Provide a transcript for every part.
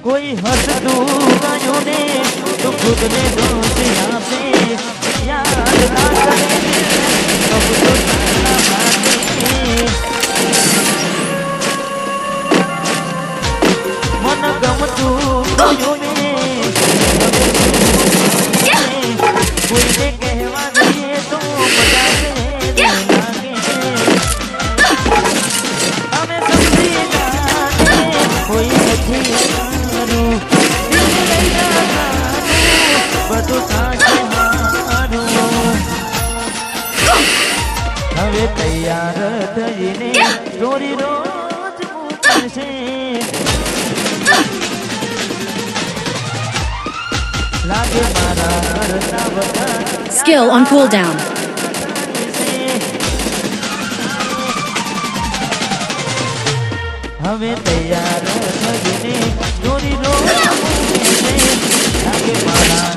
કોઈ હસતું ગયું ને તો ખુદને દોષ આપે યાદ ના કરે કબ તો તારા માટે મન ગમતું ગયું ને કોઈને કહેવા દઈએ તો મજા લાગે અમે સમજી જાને કોઈ નથી બધું સાચે મારું હવે તૈયાર થઈને દોરી રોજ મૂકશે લાગે મારા રસ્તા બધા Skill on cooldown. હવે તૈયાર થઈને દોરી રોજ મૂકશે લાગે મારા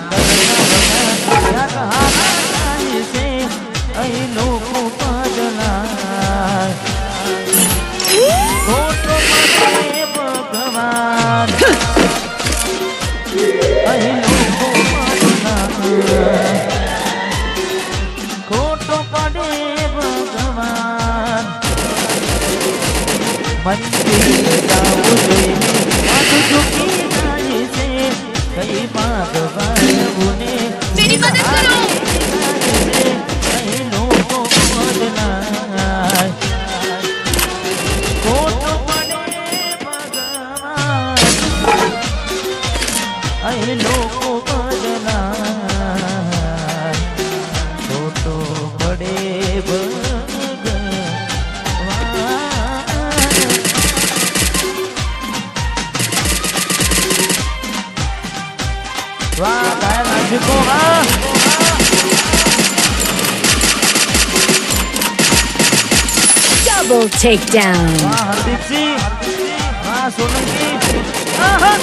અહીં લોકો પાડલા ખોટો પડે ભગવાન અહીં લોકો પાડલા ખોટો પડે ભગવાન મંદિર જાવું જોઈએ માથું ઝૂકી જાય છે કઈ ભગવાન ને मेरी मदद करो. લોકો બદલા છોટો પડે વાહ ગાય નાચકો Double takedown. વાહ હરદીપસિંહ વાહ સોનલજી આહા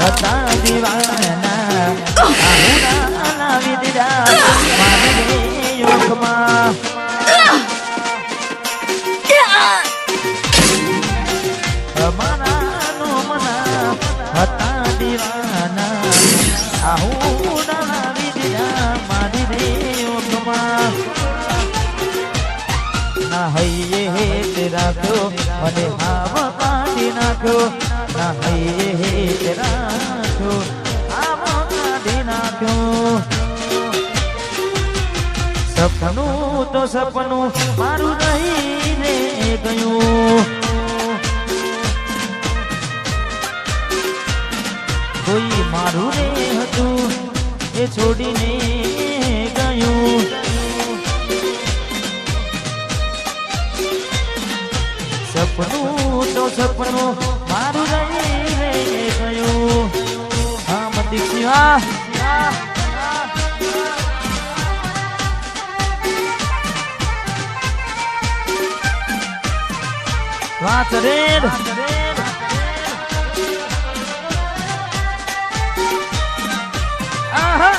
હતા દીવાના આહુના લાવી દીધા મારે યોગમાં અમારા નોમના હતા દીવાના આહુના લાવી દીધા મારે યોગમાં ના હૈયે હેત રાખ્યો અને હાવ કાઢી નાખ્યો ના હૈયે હેત રાખ્યો હાવ કાઢી નાખ્યો સપનું તો સપનું મારું રહીને ગયું કોઈ મારું રે હતું એ છોડીને ગયું સપનું તો સપનું મારું રહીને ગયું હા મતી શિવા વાત રેડ આહા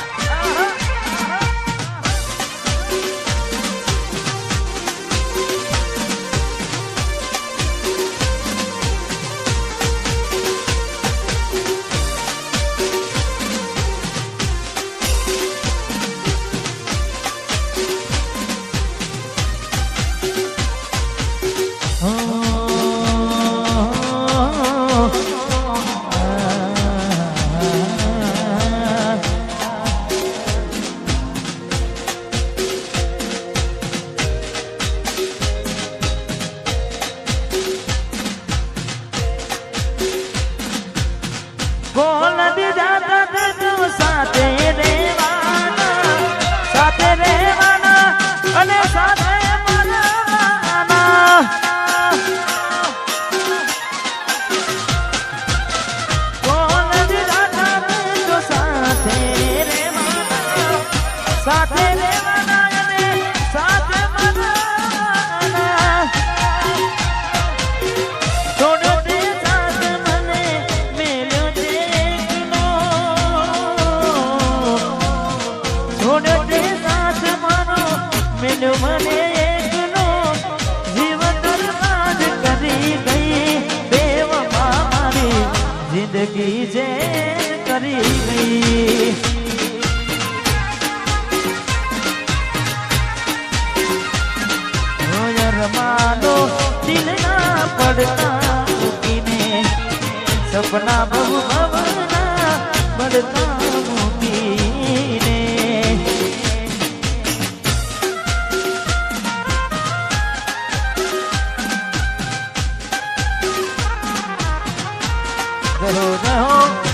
પડતા મૂકીને સપના બહુ ભવના પડતા મૂકીને રહો રહો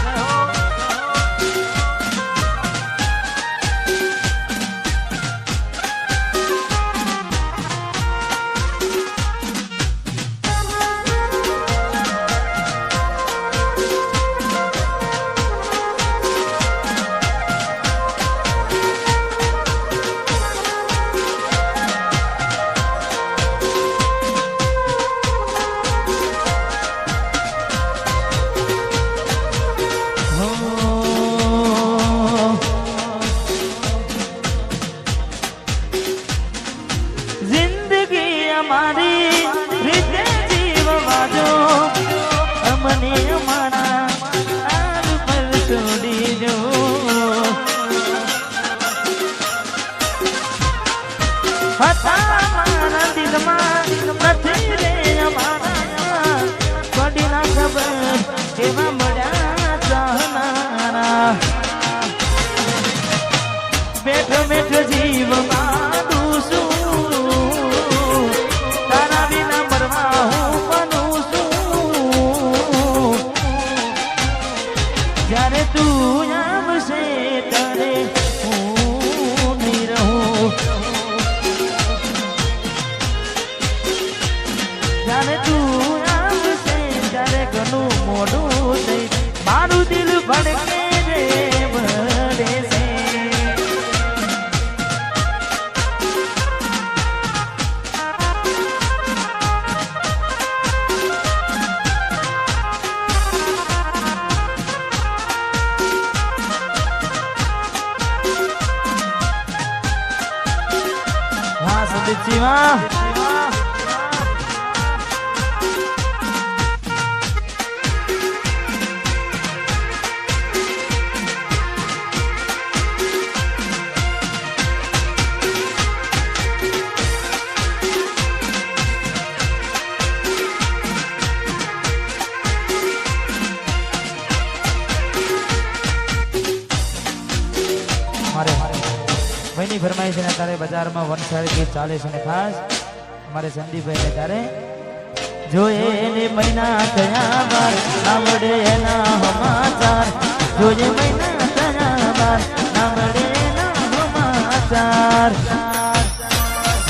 અમારી રીતે જીવવા જો અમને અમારા આગ પર છોડી જો હતા મારા દિલમાં નથી રે અમારા પડી ના ખબર કેવા મળ્યા ચાહનારા બેઠો બેઠો જીવમાં દુસું જ્યારે તું આવશે ત્યારે હું નહીં રહું જ્યારે તું આવશે ત્યારે ઘણું મોડું થઈ મારું દિલ ભડકે રે ભડે છે Siva ભાઈની ફરમાઈશ ને તારે બજારમાં વનસારી ગીત ચાલે છે ને ખાસ અમારે સંદીપભાઈ ને તારે જોઈએ એને મહિના થયા બાર આવડે એના સમાચાર જોઈએ મહિના થયા બાર આવડે એના સમાચાર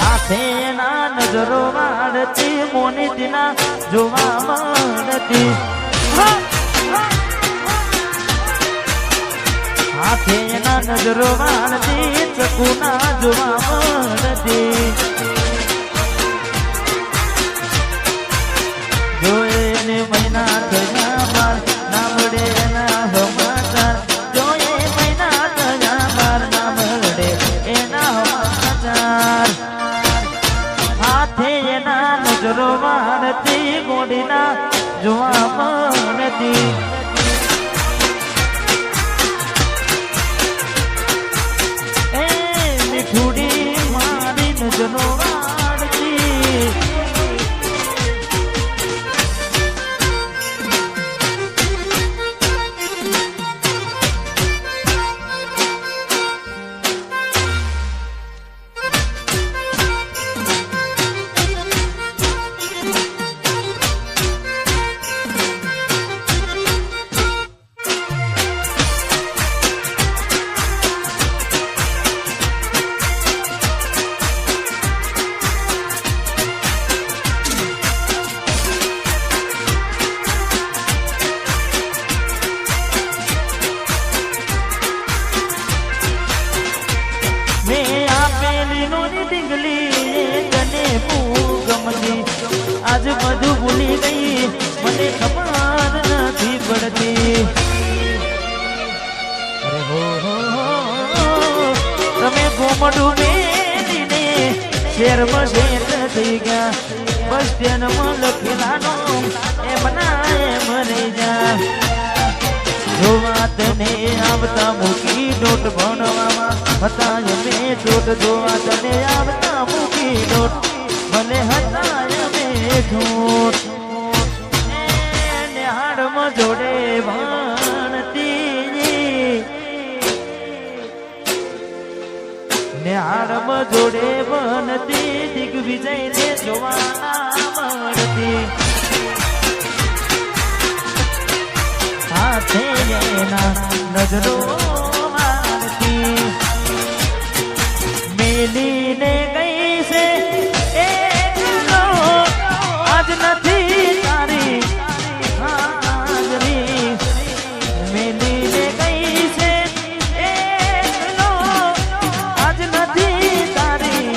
હાથે એના નજરો વાળતી મોની દિના જોવા મળતી હાથે એના નજરો વાળતી ચકુના જોવા મળતી જોઈને મહિના થયા બાર ના મળે એના સમાચાર જોઈએ મહિના થયા બાર ના મળે એના સમાચાર હાથે એના નજરો વાળતી ગોડીના જોવા મળતી થોડી મારી નજરો વાળતી आज બધું ભૂલી ગઈ મને ખબર નથી પડતી અરે હો તમે ગોમડું મેલીને શેરમાં શેર થઈ ગયા બસ સ્ટેન્ડમાં લખેલાનો એમ ના એમ રહી જા જોવા તને આવતા મૂકી ડોટ ભણવામાં હતા અમે ડોટ જોવા તને આવતા મૂકી ડોટ ભલે હતા અમે ઠોઠ જોડે ભણતી નેહાળમ જોડે બનતી દિગ્વિજય ને જોવાના મળતી સાથે એના નજરો મારતી મેલીને ગઈ છે એકલો આજ નથી તારી હાજરી મેલીને ગઈ છે એકલો આજ નથી તારી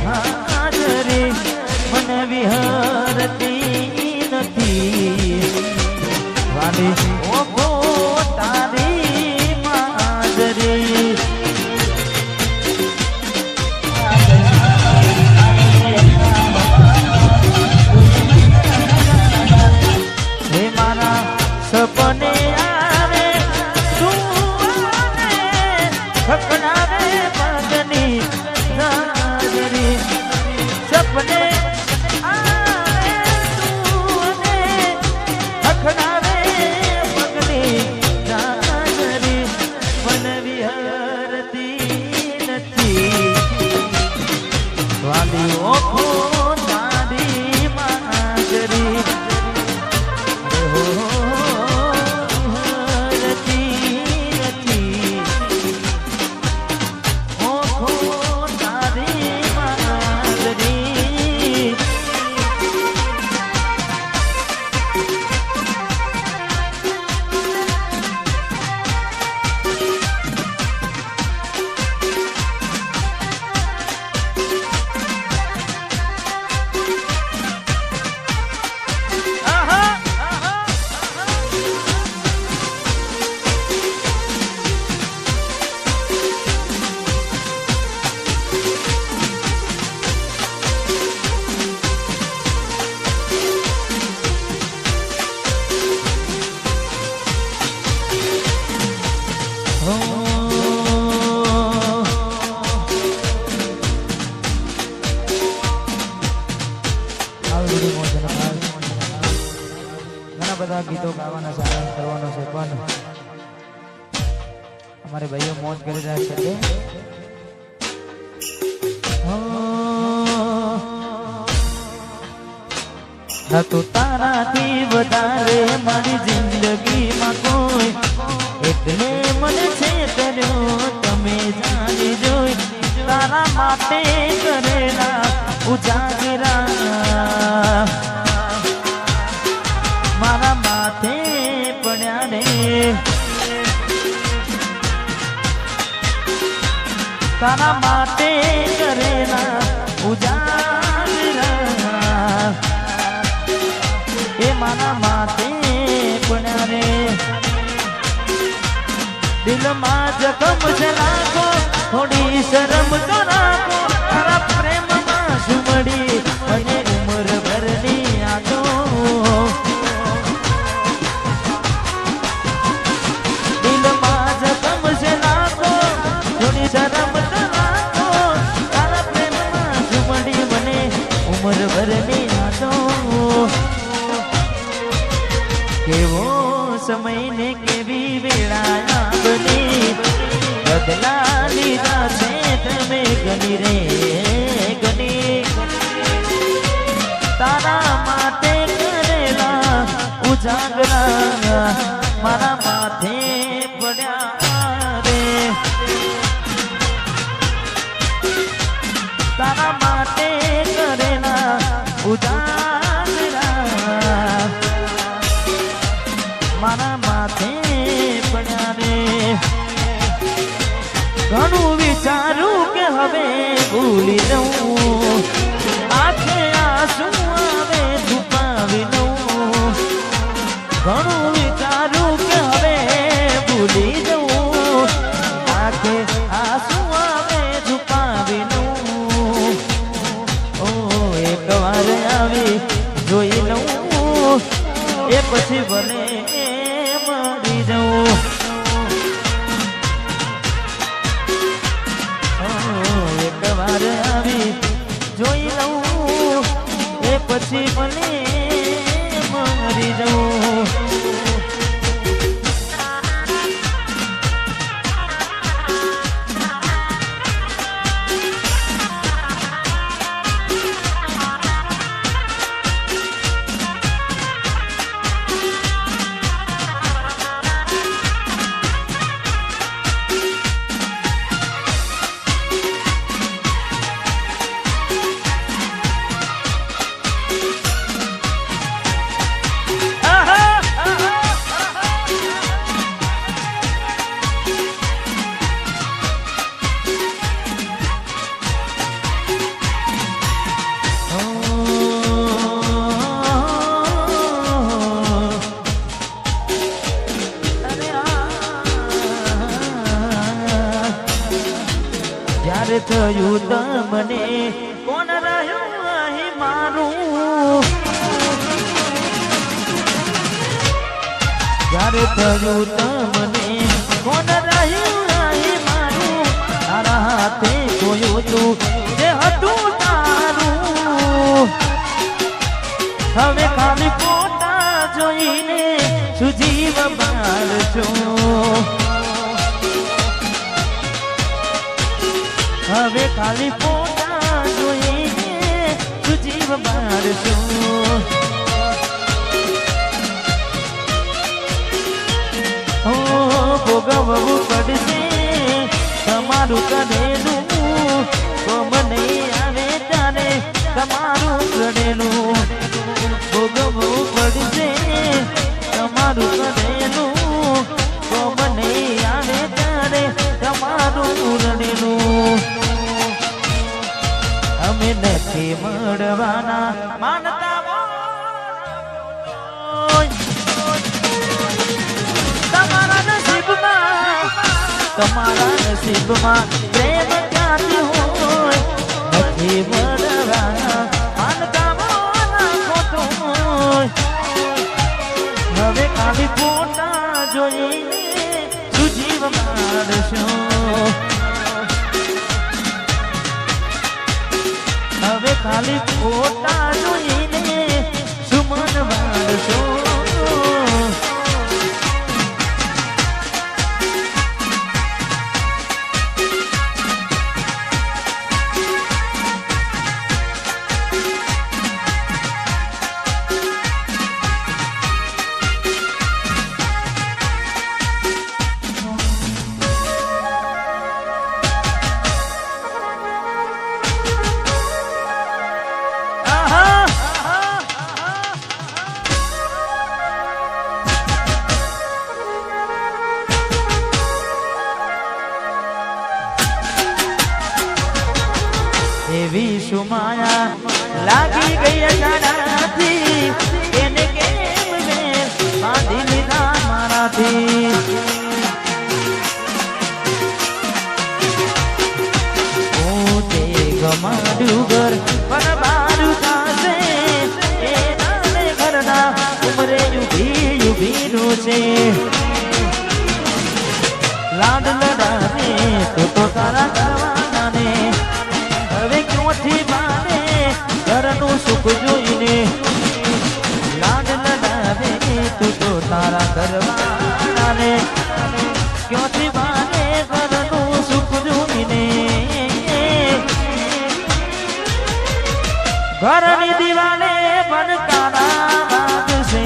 હાજરી મને વિહરતી નથી વાલી ઓગો તારી માજરી હે મારા સપને આવે સુવાને ખકડાવે પગની હાજરી સપને આવે સુવાને ખકડાવે પગની હાજરી મન વિહરતી નથી વાલી ઓખો તારી માજરી ઘણા બધા ગીતો ગાવાના છે આનંદ કરવાનો છે પણ અમારે ભાઈઓ મોજ કરી રહ્યા છે ન તો તારાથી વધારે મારી જિંદગીમાં કોઈ એટલે મને છે કર્યો તમે જાણી જોઈ તારા માટે કરેલા ઉજાગરા મારા માથે પડ્યા રે તારા માટે કરેલા ઉજાગરા એ મારા માથે પડ્યા રે દિલમાં જખમ છે રાખો થોડી શરમ તો રાખો તારા પ્રેમમાં સુમડી અને ઉમર ભરની યાદો દિલમાં જખમ છે રાખો થોડી શરમ તો રાખો તારા પ્રેમમાં સુમડી મને ઉમર ભરની યાદો કેવો સમય ને કેવી વેળા બની બદલા લીધા છે તમે ગની રે ગની તારા માટે કરેલા ઉજાગરા મારા માથે પડ્યા રે તારા માટે કરેલા ઉજાગરા મારા માથે પડ્યા રે ઘણું વિચારું કે હવે ભૂલી દઉં આંખે આંસુ આવે છુપાવી દઉં ઘણું વિચારું કે હવે ભૂલી દઉં આંખે આંસુ આવે છુપાવી દઉં ઓ એક વાર આવી જોઈ લઉં એ પછી ભલે મરી જાઉં એક વાર આવી જોઈ લઉં એ પછી મને મરી જાઉં થયું તમને કોણ રહ્યું અહીં મારું જ્યારે થયું તમને કોણ રહ્યું અહીં મારું તારા હાથે જોયું તું જે હતું તારું હવે ખાલી ફોટા જોઈને શું જીવ બાળશો હવે ખાલી ફોટા જોઈને તું જીવ બાળશો ભોગવવું પડશે તમારું કરેલું કોમ નહીં આવે ત્યારે તમારું કરેલું ભોગવવું પડશે તમારું કરેલું કોમ નહીં આવે ત્યારે તમારું રડેલું અમે નથી મળવાના માનતા તમારા નસીબમાં પ્રેમ ક્યાંથી હોય નથી મળવાના માનતામાં ખોટું હોય હવે ખાલી ફોટા જોઈને તું જીવ મારશો હવે ખાલી ફોટા જોઈને શું મન મારશો એવી સુમાયા લાગી ગઈ અજાણાથી એને કેમ મેં બાંધી લીધા મારાથી પોતે ગમાડ્યું ઘર પણ બારું થશે એ નાને ઘરના ઉમરે યુભીનું છે લાડ લડાને તો તારા કરવાના ને હવે ક્યોથી માને ઘરનું સુખ જોઈને લાડ લડાવે તું તો તારા ઘરવાળાને ક્યોથી માને ઘરનું સુખ જોઈને ઘરની દિવાલે બનકારા વાગશે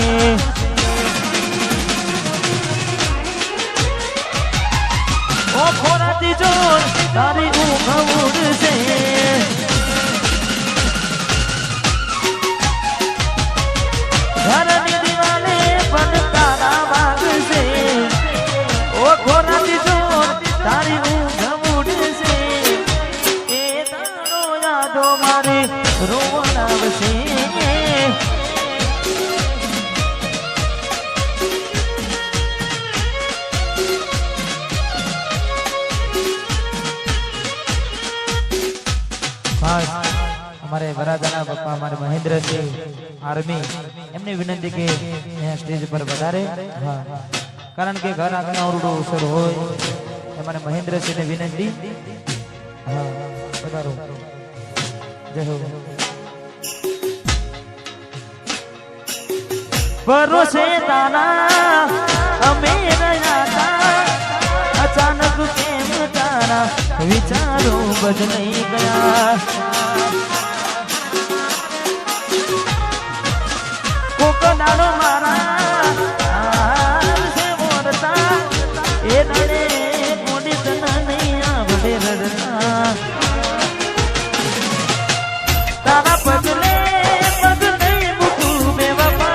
ઓ ખોરાતી જોર તારી ઊંઘ ઉડશે ઘરની દિવાલે બનકારા વાગશે ઓ ખોરાતી જોર તારી ઊંઘ ઉડશે એ તારો યાદો મારી રોવણ આવશે हमारे वरादाना पप्पा हमारे महेंद्र सिंह आर्मी एमने विनंती के यहाँ स्टेज पर पधारे हाँ कारण के घर आंगना और अवसर हो हमारे महेंद्र सिंह ने विनंती हाँ पधारो जय हो भरोसे ताना अमे रया था अचानक केम तारा विचारो बदलाई गया कोकनाडो मारा से मोरता ए नडे मोडी तना नहीं आवडे रडता तारा पगले पगले मुकू बेवफा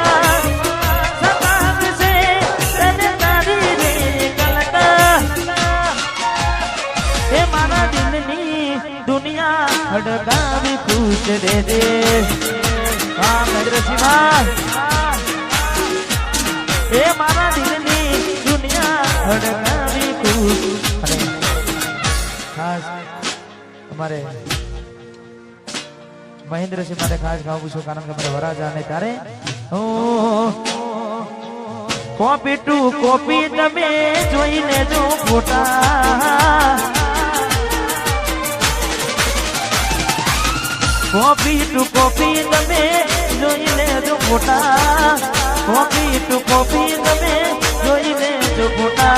सताव से तने तारी रे गलता ए मारा दिलनी दुनिया हड़कावी खुश दे दे हाँ महेंद्र सिंह ए मारा दिलनी दुनिया हड़कावी खुश खास અમારે મહેન્દ્રસિંહ માટે ખાસ ગાવું છું કારણ કે મારે વરાજા ને ત્યારે કોપી ટુ કોપી તમે જોઈ લેજો ફોટા કોપી ટુ કોપી તમે જોઈ લેજો ફોટા કોપી ટુ કોપી તમે જોઈ લેજો ફોટા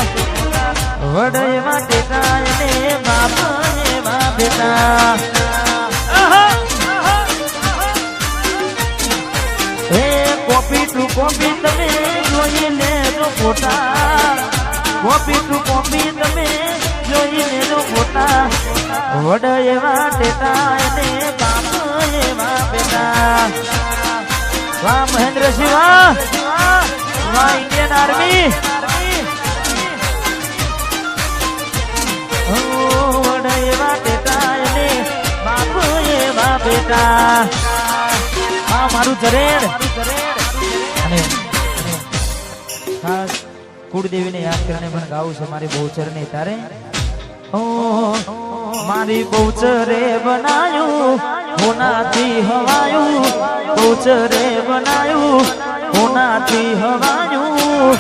વડે માટે કાય ને બાપ એવા બેટા હે કોપી ટુ કોપી તમે જોઈ લેજો ફોટા કોપી ટુ કોપી તમે જોઈ લેજો ફોટા વડે એવા ટેટા ને બાપ એવા બેટા વાહ મહેન્દ્રસિંહ વાહ વાહ ઇન્ડિયન આર્મી વડે એવા ટેટા ને બાપ એવા બેટા હા મારું જરેડ અને ખાસ કુળદેવીને યાદ કરીને પણ ગાવું છે મારી બહુચર ને તારે મારી બહુચરે બનાયું હોનાથી હવાયું બહુચરે બનાયું હોનાથી હવાયું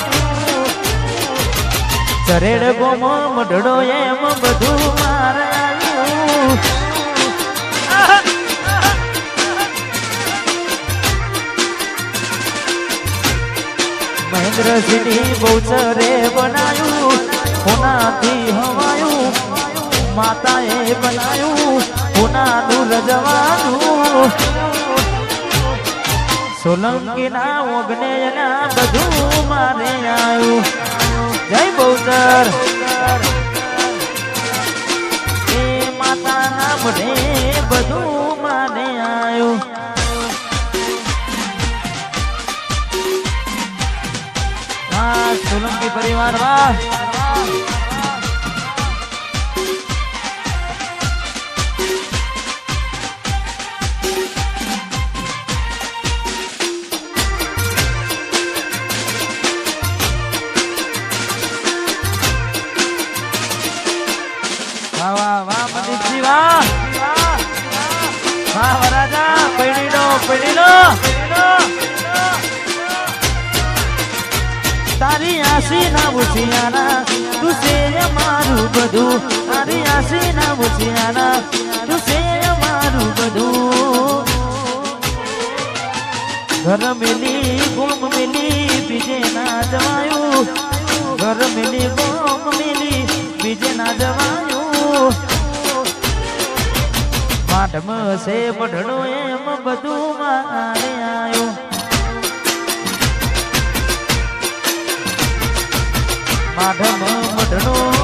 ચરેડ ગોમો મઢડો એમ બધું મારાયું મહેન્દ્રસિંહની બહુચરે બનાયું હોનાથી હવાયું માતાએ બનાયું હોનાનું રજવાનું સોલંકીના ઓગણેયના બધું મારે આવ્યું જય બહુચર એ માતાના મને બધું મારે આવ્યું હા સોલંકી પરિવાર વાહ વાહ વાહ મનીષજી વાહ વાહ વરાજા પૈણીનો તારી આસી ના ઉછિયાના તું છે અમારું બધું તારી આસી ના ઉછિયાના તું છે અમારું બધું ઘર મિલી ગોમ મિલી બીજે ના જવાયું ઘર મિલી ગોમ મિલી બીજે ના જવાયું માઠમ છે મઢડો એમ બધું મારે આવ્યું માઠમ મઢડો